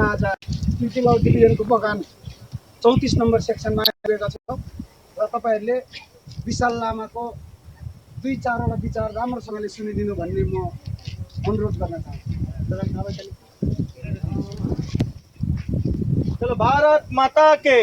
निम्तिमा आज तिलौ डिभिजनको बगान 34 नम्बर सेक्सनमा आइपुगेका छौँ र तपाईहरुले विशाल लामाको 2-4 वटा विचार राम्रोसँगले सुनिदिनु भन्ने म अनुरोध गर्न चाहन्छु। चलो भारत माता के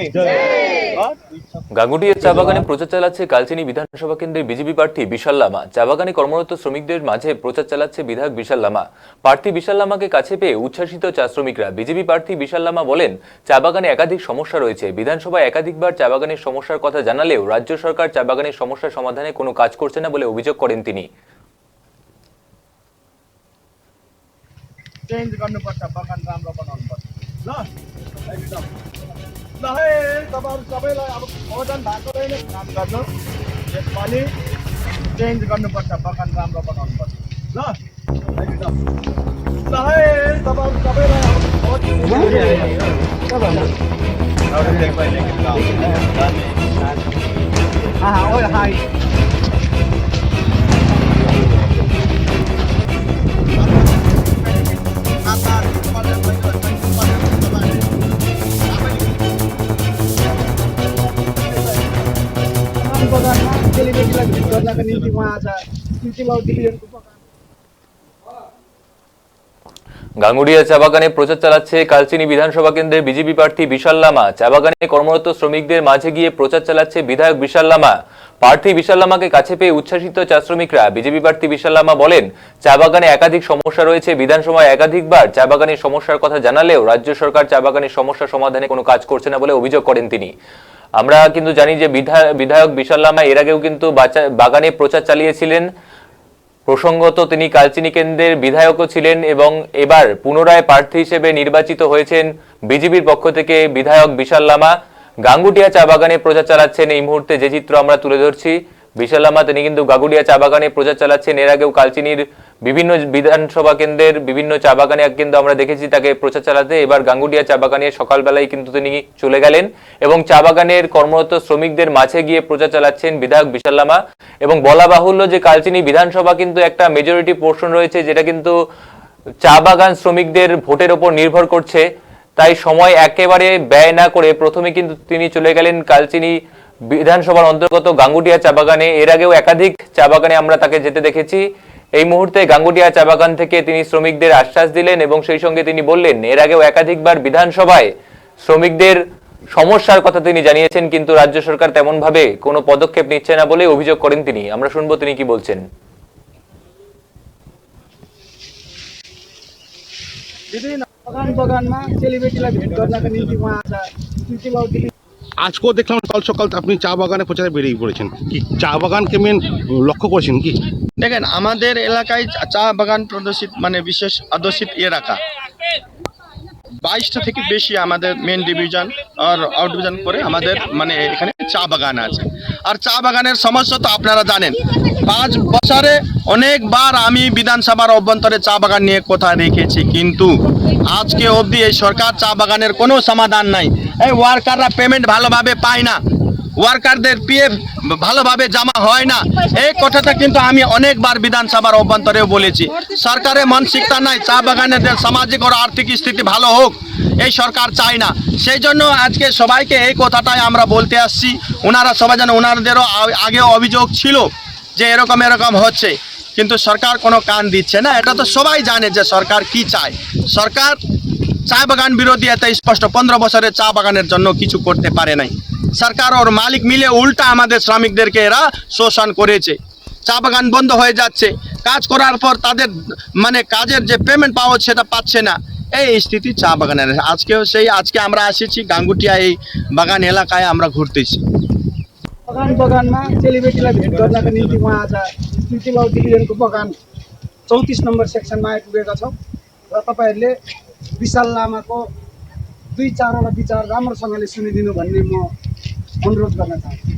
গাঙ্গুটিয়া চা বাগানে প্রচার চালাচ্ছে কালচিনি বিধানসভা কেন্দ্রের বিজেপি প্রার্থী বিশাল লামা। চা বাগানে কর্মরত শ্রমিকদের মাঝে প্রচার চালাচ্ছে বিধায়ক বিশাল লামা। প্রার্থী বিশাল লামাকে কাছে পেয়ে উচ্ছ্বাসিত চা শ্রমিকরা। বিজেপি প্রার্থী বিশাল লামা বলেন, চা বাগানে একাধিক সমস্যা রয়েছে। বিধানসভায় একাধিকবার চা বাগানের সমস্যার কথা জানালেও রাজ্য সরকার চা বাগানের সমস্যা সমাধানে কোনো কাজ করছে না বলে অভিযোগ করেন তিনি। चेन्ज गर्नुपर्छ, बगान राम्रो बनाउनुपर्छ। ल एकदम ल है तपाईहरु सबैलाई अब ओजन भएको छैन काम गर्नु। यसपालि चेन्ज गर्नुपर्छ, बगान राम्रो बनाउनुपर्छ। ल एकदम ल है तपाईहरु सबैलाई अब हाई बगानमा सेलिब्रेटीलाई भेट गर्नका निम्ति म आज तिलौ डिभिजनको बगान গাঙ্গুটিয়া চা বাগানে প্রচার চালাচ্ছে কালচিনি বিধানসভা কেন্দ্রের বিজেপি প্রার্থী বিশাল লামা। চা বাগানে কর্মরত শ্রমিকদের মাঝে গিয়ে প্রচার চালাচ্ছে বিধায়ক বিশাল লামা। প্রার্থী বিশাল লামাকে কাছে পেয়ে উচ্ছ্বাসিত চা শ্রমিকরা। বিজেপি প্রার্থী বিশাল লামা বলেন, চা বাগানে একাধিক সমস্যা রয়েছে। বিধানসভায় একাধিকবার চা বাগানের সমস্যার কথা জানালেও রাজ্য সরকার চা বাগানের সমস্যা সমাধানে কোনো কাজ করছে না বলে অভিযোগ করেন তিনি। আমরা কিন্তু জানি যে বিধায়ক বিশাল লামা এর আগেও কিন্তু বাগানে প্রচার চালিয়েছিলেন। প্রসঙ্গত তিনি কালচিনি কেন্দ্রের বিধায়কও ছিলেন এবং এবার পুনরায় প্রার্থী হিসেবে নির্বাচিত হয়েছেন বিজেপির পক্ষ থেকে বিধায়ক বিশাল লামা। গাঙ্গুটিয়া চা বাগানে প্রচার চালাচ্ছেন। এই মুহূর্তে যে চিত্র আমরা তুলে ধরছি, বিশাল লামা তিনি কিন্তু গাঙ্গুটিয়া চা বাগানে প্রচার চালাচ্ছেন। এর আগেও কালচিনির বিভিন্ন বিধানসভা কেন্দ্রের বিভিন্ন চা বাগানে কিন্তু আমরা দেখেছি তাকে প্রচার চালাতে। এবার গাঙ্গুটিয়া চা বাগানে সকালবেলায় কিন্তু তিনি চলে গেলেন এবং চা বাগানের কর্মরত শ্রমিকদের মাঝে গিয়ে প্রচার চালাচ্ছেন বিধায়ক বিশাল লামা। এবং বলা বাহুল্য যে কালচিনি বিধানসভা কিন্তু একটা মেজরিটি পোর্শন রয়েছে যেটা কিন্তু চা বাগান শ্রমিকদের ভোটের ওপর নির্ভর করছে। তাই সময় একেবারে ব্যয় না করে প্রথমে কিন্তু তিনি চলে গেলেন কালচিনি বিধানসভার অন্তর্গত গাঙ্গুটিয়া চা বাগানে। এর আগেও একাধিক চা বাগানে আমরা তাকে যেতে দেখেছি। এই মুহূর্তে গাঙ্গুটিয়া চা বাগান থেকে তিনি শ্রমিকদের আশ্বাস দিলেন এবং সেই সঙ্গে তিনি বললেন, এর আগেও একাধিকবার বিধানসভায় শ্রমিকদের সমস্যার কথা তিনি জানিয়েছেন, কিন্তু রাজ্য সরকার তেমন ভাবে কোনো পদক্ষেপ নিচ্ছে না বলে অভিযোগ করেন তিনি। আমরা শুনবো তিনি কি বলছেন। बगानमा सेलिब्रेटीलाई भेट गर्नका निम्ति म आज तिलौ डिभिजन আজকেও দেখলাম সকাল সকাল আপনি চা বাগানে প্রচারে বেরিয়ে পড়েছেন। কি চা বাগানকে মেন লক্ষ্য করেছেন কি? দেখেন আমাদের এলাকায় চা বাগান প্রদর্শিত মানে বিশেষ আদর্শিত এলাকা 22টা থেকে বেশি আমাদের মেন ডিভিশন আর আউট ডিভিশন করে আমাদের মানে এখানে চা বাগান আছে। আর চা বাগানের সমস্যা তো আপনারা জানেন। 5 বছরে অনেকবার আমি বিধানসভার অভ্যন্তরে চা বাগান নিয়ে কথা রেখেছি, কিন্তু আজকে অবধি এই সরকার চা বাগানের কোনো সমাধান নাই। এই ওয়ার্কাররা পেমেন্ট ভালোভাবে পায় না, ওয়ার্কারদের পিএফ ভালোভাবে জমা হয় না। এই কথাটা কিন্তু আমি অনেকবার বিধানসভার অভ্যন্তরেও বলেছি। সরকারের মানসিকতা নাই চা বাগানের সামাজিক ও আর্থিক স্থিতি ভালো হোক, এই সরকার চায় না। সেই জন্য আজকে সবাইকে এই কথাটাই আমরা বলতে আসছি। ওনারা সবাই জানে, ওনাদেরও আগে অভিযোগ ছিল যে এরকম এরকম হচ্ছে, কিন্তু সরকার কোনো কান দিচ্ছে না। এটা তো সবাই জানে যে সরকার কি চায়। সরকার চা বাগান বিরোধী, এত স্পষ্ট। 15 বছরে চা বাগানের জন্য কিছু করতে পারে নাই। সরকার ওর মালিক মিলে উল্টা আমাদের শ্রমিকদেরকে এরা শোষণ করেছে। চা বাগান বন্ধ হয়ে যাচ্ছে, কাজ করার পর তাদের মানে কাজের যে পেমেন্ট পাওয়া সেটা পাচ্ছে না। এই স্থিতি চা বাগানের। আজকেও সেই আজকে আমরা এসেছি গাঙ্গুটিয়া এই বাগান এলাকায় আমরা ঘুরতেছি। बगानमा सेलिब्रेटीलाई भेट गर्नका निम्ति म आज तिलौ डिभिजनको बगान 34 नम्बर सेक्सनमा आइपुगेका छौँ र तपाईहरुले विशाल लामाको 2-4 वटा विचार राम्रोसँगले सुनिदिनु भन्ने म अनुरोध गर्न चाहन्छु।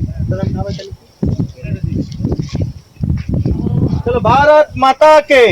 चलो भारत माता के